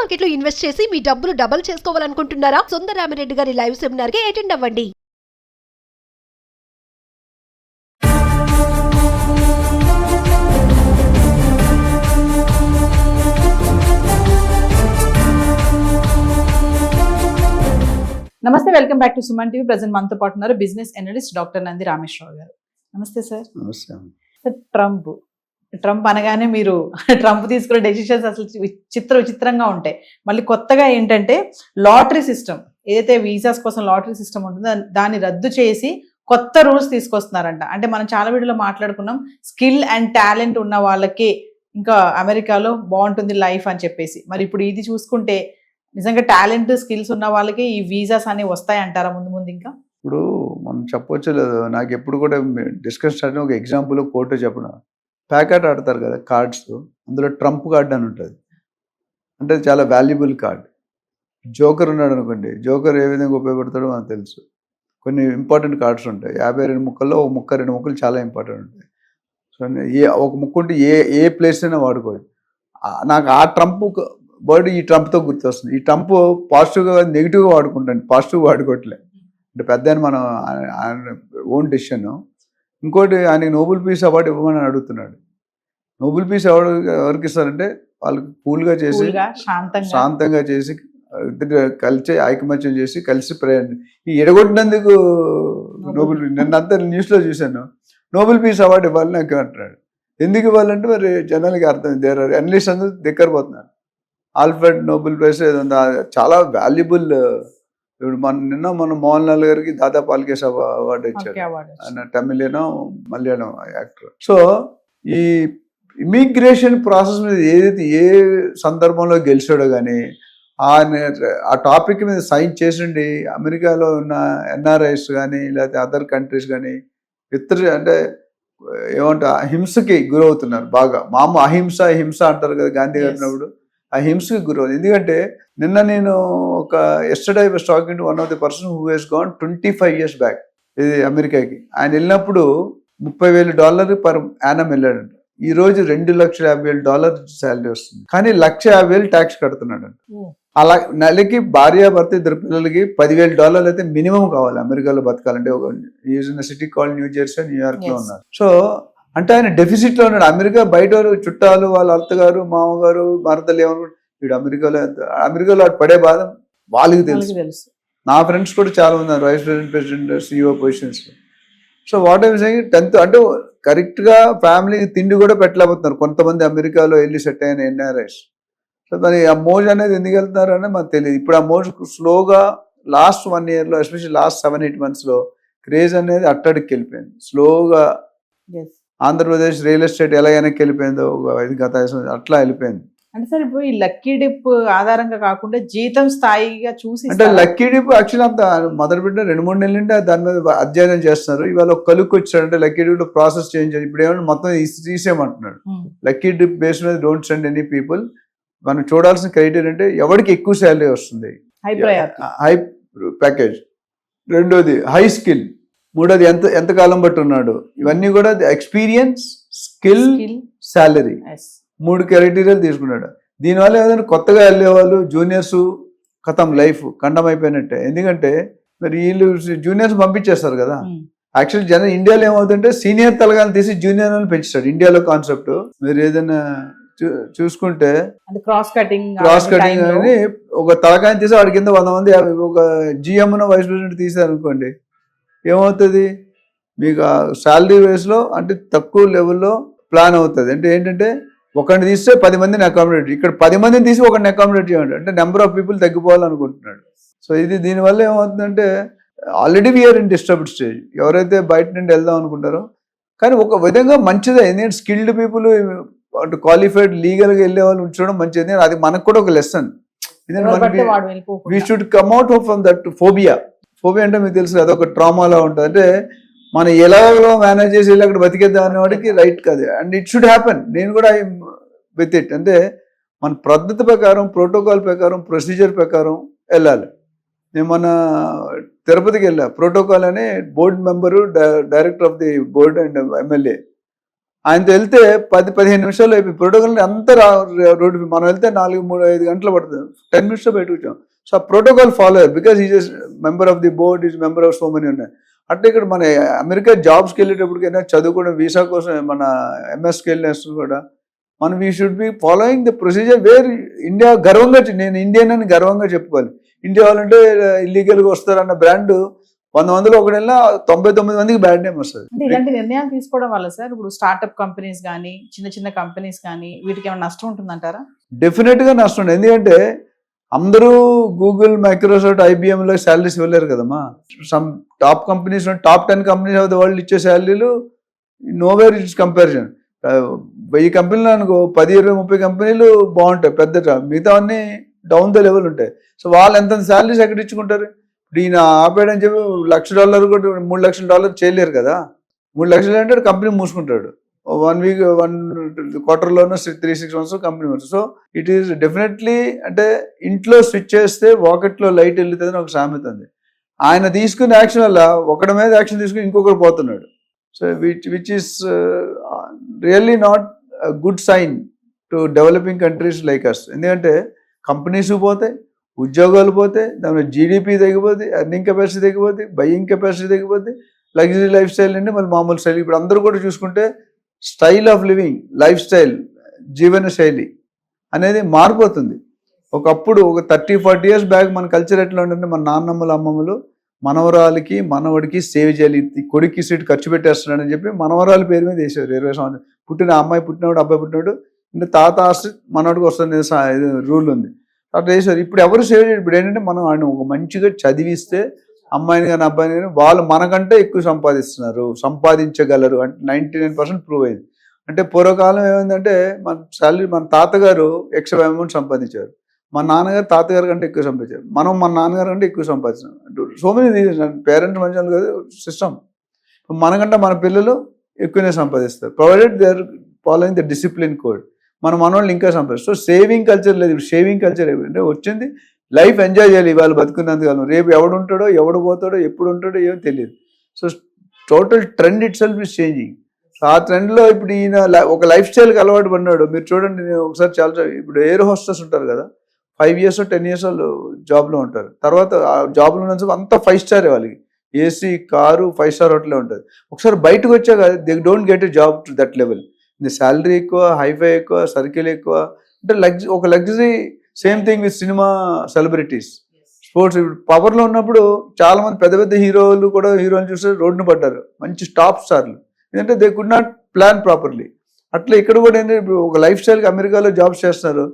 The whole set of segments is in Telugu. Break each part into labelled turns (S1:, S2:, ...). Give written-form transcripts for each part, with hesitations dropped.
S1: మార్కెట్ లో ఇన్వెస్ట్ చేసి మీ డబ్బులు డబుల్ చేసుకోవాలనుకుంటున్నారా? సుందరరామిరెడ్డి గారి లైవ్ సెమినార్ కి అటెండ్ అవ్వండి.
S2: నమస్తే, welcome back to Suman TV. Present మనతో పాటు ఉన్నారు business analyst doctor Nandi Rameshwar Rao గారు. నమస్తే సార్.
S3: నమస్తే.
S2: ట్రంప్ అనగానే మీరు ట్రంప్ తీసుకునే డెసిషన్స్ అసలు విచిత్రంగా ఉంటాయి. మళ్ళీ కొత్తగా ఏంటంటే లాటరీ సిస్టమ్, ఏదైతే వీసాస్ కోసం లాటరీ సిస్టమ్ ఉంటుందో దాన్ని రద్దు చేసి కొత్త రూల్స్ తీసుకొస్తున్నారంట. అంటే మనం చాలా వీడియోలో మాట్లాడుకున్నాం, స్కిల్ అండ్ టాలెంట్ ఉన్న వాళ్ళకి ఇంకా అమెరికాలో బాగుంటుంది లైఫ్ అని చెప్పేసి. మరి ఇప్పుడు ఇది చూసుకుంటే నిజంగా టాలెంట్ స్కిల్స్ ఉన్న వాళ్ళకి ఈ వీసాస్ అనేవి వస్తాయి అంటారా ముందు ముందు? ఇంకా
S3: ఇప్పుడు మనం చెప్పొచ్చు లేదు, నాకు ఎప్పుడు కూడా డిస్కస్ స్టార్ట్ ఒక ఎగ్జాంపుల్ కోర్టు చెప్పడం, ప్యాకెట్ ఆడతారు కదా కార్డ్స్, అందులో ట్రంప్ కార్డ్ అని ఉంటుంది. అంటే చాలా వాల్యుబుల్ కార్డ్. జోకర్ ఉన్నాడు అనుకోండి, జోకర్ ఏ విధంగా ఉపయోగపడతాడో మనకు తెలుసు. కొన్ని ఇంపార్టెంట్ కార్డ్స్ ఉంటాయి, 52 ముక్కల్లో ఒక ముక్క 2 ముక్కలు చాలా ఇంపార్టెంట్ ఉంటాయి. సో ఒక ముక్క ఉంటే ఏ ప్లేస్ అయినా వాడుకోవచ్చు. నాకు ఆ ట్రంప్ వర్డ్ ఈ ట్రంప్తో గుర్తొస్తుంది. ఈ ట్రంప్ పాజిటివ్గా నెగిటివ్గా వాడుకుంటాను, పాజిటివ్గా వాడుకోవట్లే. అంటే పెద్ద మనం ఓన్ డెసిషన్. ఇంకోటి ఆయనకి నోబెల్ పీస్ అవార్డు ఇవ్వమని అడుగుతున్నాడు. నోబెల్ పీస్ అవార్డు ఎవరికి ఇస్తారంటే వాళ్ళకి కూల్గా చేసి, శాంతంగా చేసి, కలిసి ఐకమత్యం చేసి కలిసి ప్రయాణం. ఈ ఎడగొట్టినందుకు నోబెల్ పీస్, నిన్నంతా న్యూస్లో చూశాను, నోబెల్ పీస్ అవార్డు ఇవ్వాలి నాకు అంటున్నాడు. ఎందుకు ఇవ్వాలంటే మరి జనాలకి అర్థం, దేర్ ఆర్ అనలిస్ట్ అందరూ దగ్గర పోతున్నారు. ఆల్ఫ్రెడ్ నోబెల్ ప్రైజ్ చాలా వాల్యుబుల్. ఇప్పుడు మన మోహన్ లాల్ గారికి దాదా పాల్కేస్ అవార్డు ఇచ్చారు, ఆయన తమిళనో మలయాళం యాక్టర్. సో ఈ ఇమిగ్రేషన్ ప్రాసెస్ మీద ఏదైతే ఏ సందర్భంలో గెలిచాడో కానీ ఆ టాపిక్ మీద సైన్ చేసిండి అమెరికాలో ఉన్న ఎన్ఆర్ఐస్ కానీ లేకపోతే అదర్ కంట్రీస్ కానీ అంటే ఏమంటా హింసకి గురవుతున్నారు బాగా. అహింస హింస అంటారు కదా గాంధీ గారినప్పుడు, ఆ హింసకి గురవుతుంది. ఎందుకంటే నిన్న నేను yesterday I was talking to one of the person who he's gone 25 years back ఇది అమెరికాకి. ఆయన వెళ్ళినప్పుడు $30,000 పర్ యానం వెళ్ళాడంట. ఈ రోజు $2,50,000 శాలరీ వస్తుంది, కానీ $150,000 ట్యాక్స్ కడుతున్నాడు. అలా నెలకి భార్యాభర్త 2 పిల్లలకి $10,000 అయితే మినిమం కావాలి అమెరికాలో బతకాలంటే. ఒక city call new Jersey, New York లో ఉన్నారు. సో అంటే ఆయన డెఫిసిట్ లో ఉన్నాడు. అమెరికా బయట చుట్టాలు, వాళ్ళ అత్తగారు, మామగారు, భర్తలు ఏమనుకుంటారు, వీడు అమెరికాలో పడే బాధ వాళ్ళకి తెలుసు. నా ఫ్రెండ్స్ కూడా చాలా ఉన్నారు vice president, CEO positions. So what I saying, 10th అంటే కరెక్ట్ గా ఫ్యామిలీకి తిండి కూడా పెట్టలేకపోతున్నారు కొంతమంది అమెరికాలో వెళ్ళి సెట్ అయిన ఎన్ఆర్ఐస్. సో మరి ఆ మోజ్ అనేది ఎందుకు వెళ్తున్నారు అనేది మనకు తెలియదు. ఇప్పుడు ఆ మోజ్ స్లోగా లాస్ట్ 1 year లో, ఎస్పెషల్లీ లాస్ట్ 7-8 months లో క్రేజ్ అనేది అట్టడికి వెళ్ళిపోయింది స్లోగా. ఆంధ్రప్రదేశ్ రియల్ ఎస్టేట్ ఎలా వెనక్కి వెళ్ళిపోయిందో గత అట్లా వెళ్ళిపోయింది.
S2: అంటే సార్ ఇప్పుడు ఈ లక్కీ డిప్ ఆధారంగా కాకుండా జీతం స్థాయిగా చూసి,
S3: అంటే లక్కీ డిప్ యాక్చువల్ అంత మొదలు పెట్టిన 2-3 నెలల నుండి దాని మీద అధ్యయనం చేస్తున్నారు. ఇవాళ ఒక కలుక్కి వచ్చాడంటే లక్కీ డిప్ లో ప్రాసెస్ చేంజ్ అయ్యి ఇప్పుడు ఏమన్నా మొత్తం తీసేయమంటున్నాడు. లక్కీ డిప్ బేస్ మీద డోంట్ సెండ్ ఎనీ పీపుల్. మనం చూడాల్సిన క్రైటీరియా అంటే ఎవరికి ఎక్కువ శాలరీ వస్తుంది, హై ప్యాకేజ్. రెండోది హై స్కిల్. మూడోది ఎంత కాలం బట్టి ఉన్నాడు. ఇవన్నీ కూడా ఎక్స్పీరియన్స్, స్కిల్, శాలరీ, 3 క్రైటీరియాలు తీసుకున్నాడు. దీనివల్ల ఏదైనా కొత్తగా వెళ్ళేవాళ్ళు జూనియర్స్ కథం లైఫ్ ఖండం అయిపోయినట్టే. ఎందుకంటే మరి వీళ్ళు జూనియర్స్ పంపించేస్తారు కదా. యాక్చువల్లీ ఇండియాలో ఏమవుతుంటే సీనియర్ తలగాని తీసి జూనియర్ అని పెంచుతాడు ఇండియాలో కాన్సెప్ట్. మీరు ఏదైనా చూసుకుంటే క్రాస్ కటింగ్ అని ఒక తలకాయని తీసి వాడి కింద 100 మంది, ఒక జిఎం వైస్ ప్రెసిడెంట్ తీసారు అనుకోండి, ఏమవుతుంది మీకు శాలరీ వేస్లో అంటే తక్కువ లెవెల్లో ప్లాన్ అవుతుంది. అంటే ఏంటంటే ఒకరిని తీస్తే 10 మందిని అకామిడేట్, ఇక్కడ 10 మందిని తీసి ఒకరిని అకామిడేట్ చేయండి అంటే నెంబర్ ఆఫ్ పీపుల్ తగ్గిపోవాలనుకుంటున్నాడు. సో దీనివల్ల ఏమవుతుందంటే already we are in disturbed stage. ఎవరైతే బయట నుండి వెళ్దాం అనుకుంటారో, కానీ ఒక విధంగా మంచిదే. ఎందుకంటే స్కిల్డ్ పీపుల్ అంటే క్వాలిఫైడ్ లీగల్గా వెళ్ళే వాళ్ళు ఉంచడం మంచిది. అది మనకు కూడా ఒక lesson. We should come out from that phobia. Phobia అంటే మీకు తెలుసు అదొక ట్రామాలా ఉంటుంది. అంటే మనం ఎలాగో మేనేజ్ చేసి వెళ్ళి అక్కడ బతికేద్దాం అనేవాడికి రైట్ కాదు. And it should happen. నేను కూడా ఐ విత్ ఇట్. అంటే మన పద్ధతి ప్రకారం, ప్రోటోకాల్ ప్రకారం, ప్రొసీజర్ ప్రకారం వెళ్ళాలి. నేను మన తిరుపతికి వెళ్ళా, ప్రోటోకాల్ అనే board member, director of the board and MLA, ఆయనతో వెళ్తే 10-15 నిమిషాలు అయిపోయి ప్రోటోకాల్ అంతా రోడ్డు మనం వెళ్తే 4-3-5 గంటలు పడుతుంది, 10 మినిట్స్లో బయటకు వచ్చాం. సో ఆ ప్రోటోకాల్ ఫాలో అయ్యారు because is member of the board, is member of so many ఉన్నాయి. అంటే ఇక్కడ మన అమెరికా జాబ్స్కి వెళ్ళేటప్పటికైనా చదువుకోవడం వీసా కోసం మన ఎంఎస్కి వెళ్ళినప్పుడు కూడా మనం we should be following the procedure where India గర్వంగా నేను ఇండియన్ అని గర్వంగా చెప్పుకోవాలి. ఇండియా వాళ్ళంటే ఇల్లీగల్గా వస్తారన్న బ్రాండ్ 100 మందిలో ఒకటి వెళ్ళినా 99 మందికి బ్యాడ్ నేమ్ వస్తుంది.
S2: అంటే ఇలాంటి నిర్ణయాలు తీసుకోవడం వల్ల సార్ ఇప్పుడు స్టార్ట్అప్ కంపెనీస్ కానీ చిన్న చిన్న కంపెనీస్ కానీ వీటికి ఏమైనా నష్టం ఉంటుందంటారా?
S3: డెఫినెట్గా నష్టం ఉంది. ఎందుకంటే అందరూ గూగుల్, మైక్రోసాఫ్ట్, ఐబిఎంలో శాలరీస్ ఇవ్వలేరు కదమ్మా. Some top companies, top 10 companies of the world ఇచ్చే శాలరీలు నోవేర్ ఇట్స్ కంపారిజన్. 1000 కంపెనీలు అనుకో 10-20-30 కంపెనీలు బాగుంటాయి పెద్ద, మిగతా అన్ని డౌన్ ద లెవెల్ ఉంటాయి. సో వాళ్ళు ఎంత శాలరీస్ ఎక్కడ ఇచ్చుకుంటారు? ఇప్పుడు ఈయన ఆపాడని చెప్పి $1,00,000 కూడా $3 లక్షలు చేయలేరు కదా. 3 లక్షలు అంటే కంపెనీ మూసుకుంటాడు. 1 వీక్ 1 క్వార్టర్లోనూ 3-6 months కంపెనీ మూసు. సో ఇట్ ఈస్ డెఫినెట్లీ అంటే ఇంట్లో స్విచ్ చేస్తే వాకెట్లో లైట్ వెళ్తుందని ఒక సామెత ఉంది. ఆయన తీసుకునే యాక్షన్ వల్ల ఒకటి మీద యాక్షన్ తీసుకుని ఇంకొకరు పోతున్నాడు. So which is really not good sign to developing countries like us. ఎందుకంటే కంపెనీస్ పోతాయి, ఉద్యోగాలు పోతే, దాని జీడిపి తగ్గిపోద్ది, ఎర్నింగ్ కెపాసిటీ తగ్గిపోద్ది, బయ్యింగ్ కెపాసిటీ తగ్గిపోద్ది, లగ్జరీ లైఫ్ స్టైల్ నుండి మళ్ళీ మామూలు స్టైల్. ఇప్పుడు అందరూ కూడా చూసుకుంటే style of living, life style, జీవన శైలి అనేది మారిపోతుంది. ఒకప్పుడు ఒక 30-40 years బ్యాక్ మన కల్చర్ ఎట్లా ఉంటుందంటే మన నాన్నమ్మలు అమ్మమ్మలు మనవరాలకి మనవడికి సేవ్ చేయాలి, కొడుక్కి సీట్ ఖర్చు పెట్టేస్తున్నాడని చెప్పి మనవరాల పేరు మీద వేసారు. 20 సంవత్సరాలు పుట్టిన అమ్మాయి పుట్టినవాడు అబ్బాయి పుట్టినవాడు అంటే తాత ఆస్తి మనవాడికి వస్తుంది రూల్ ఉంది అట్లా వేసారు. ఇప్పుడు ఎవరు సేవ్ చేయరు. ఇప్పుడు ఏంటంటే మనం ఆయన ఒక మంచిగా చదివిస్తే అమ్మాయిని కానీ అబ్బాయిని కానీ వాళ్ళు మనకంటే ఎక్కువ సంపాదించగలరు అంటే 99% ప్రూవ్ అయింది. అంటే పూర్వకాలం ఏమైందంటే మన శాలరీ మన తాతగారు ఎక్స్ట్రా అమౌంట్ సంపాదించారు, మన నాన్నగారు తాతగారు కంటే ఎక్కువ సంపాదించారు, మనం మన నాన్నగారు కంటే ఎక్కువ సంపాదించాం. సో మెనీ పేరెంట్స్ మంచి కాదు సిస్టమ్. మనకంటే మన పిల్లలు ఎక్కువనే సంపాదిస్తారు provided they are following the discipline code. మన మనవాళ్ళు ఇంకా సంపాదిస్తారు. సో సేవింగ్ కల్చర్ లేదు. ఇప్పుడు సేవింగ్ కల్చర్ ఏమిటంటే వచ్చింది లైఫ్ ఎంజాయ్ చేయాలి, వాళ్ళు బతుకున్నందుకు. రేపు ఎవడు ఉంటాడో ఎవడు పోతాడో ఎప్పుడు ఉంటాడో ఏమో తెలియదు. So total trend it self is changing. ఆ ట్రెండ్లో ఇప్పుడు ఈయన ఒక లైఫ్ స్టైల్కి అలవాటు పడినాడు. మీరు చూడండి, నేను ఒకసారి చాలా ఇప్పుడు ఎయిర్ హోస్టెస్ ఉంటారు కదా, 5 years 10 years వాళ్ళు జాబ్లో ఉంటారు. తర్వాత ఆ జాబ్లో ఉన్న అంతా 5 star వాళ్ళకి ఏసీ, కారు, 5 star హోటలే ఉంటుంది. ఒకసారి బయటకు వచ్చాక they don't get a job to that level. Salary ఎక్కువ, హైఫై ఎక్కువ, సర్కిల్ ఎక్కువ, అంటే ఒక luxury. Same thing with cinema celebrities, sports. పవర్లో ఉన్నప్పుడు చాలా మంది పెద్ద పెద్ద హీరోలు కూడా హీరోలు చూస్తే రోడ్డును పడ్డారు, మంచి టాప్ స్టార్లు. ఎందుకంటే they could not plan properly. అట్లా ఇక్కడ కూడా ఏంటంటే ఇప్పుడు ఒక లైఫ్ స్టైల్కి అమెరికాలో జాబ్స్ చేస్తున్నారు,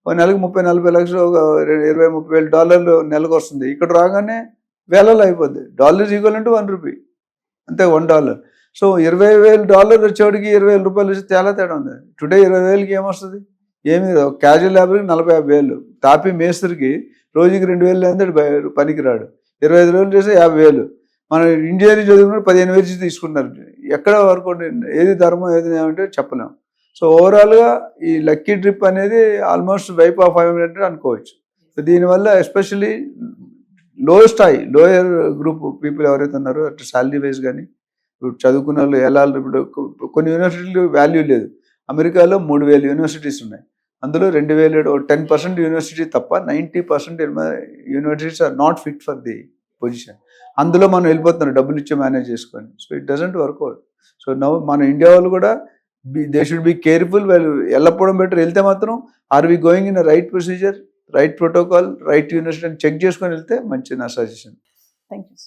S3: ఒక నెలకు 30-40 లక్షలు, ఒక $20-30 వేలు నెలకు వస్తుంది. ఇక్కడ రాగానే వేలలో అయిపోద్ది. డాలర్ ఈక్వల్ $1 అంతే, $1. సో $20,000 వచ్చేవాడికి $20,000 వచ్చి చాలా తేడా ఉంది. టుడే 20,000కి ఏమొస్తుంది? ఏమి క్యాజువల్ లేబర్కి 40-50,000, తాపి మేస్త్రికి రోజుకి 2,000 అంటే పనికి రాడు. 25 రోజులు చేస్తే 50,000. మన ఇంజనీరింగ్ చదువుకున్న 15,000 తీసుకుంటున్నారు. ఎక్కడ వరకు ఏది ధర్మం ఏది ఏమంటే చెప్పలేము. సో ఓవరాల్గా ఈ లక్కీ ట్రిప్ అనేది ఆల్మోస్ట్ వైప్ ఆఫ్ 500 అనుకోవచ్చు. సో దీనివల్ల ఎస్పెషల్లీ లోయర్ గ్రూప్ పీపుల్ ఎవరైతే ఉన్నారో అటు శాలరీ వైజ్ కానీ ఇప్పుడు చదువుకున్న వాళ్ళు ఎలా, ఇప్పుడు కొన్ని యూనివర్సిటీలు వాల్యూ లేదు. అమెరికాలో 3,000 యూనివర్సిటీస్ ఉన్నాయి, అందులో 2,000 10% యూనివర్సిటీ తప్ప 90% universities are not fit for the position. అందులో మనం వెళ్ళిపోతున్నాం డబ్బులు ఇచ్చి మేనేజ్ చేసుకొని. So it doesn't work out. So now మన ఇండియా వాళ్ళు కూడా దే షుడ్ బి కేర్ఫుల్. వాళ్ళు వెళ్ళకపోవడం బెటర్. వెళ్తే మాత్రం are we going in right procedure, right protocol, right university అని చెక్ చేసుకొని వెళ్తే మంచి నా సజెషన్.
S2: Thank you.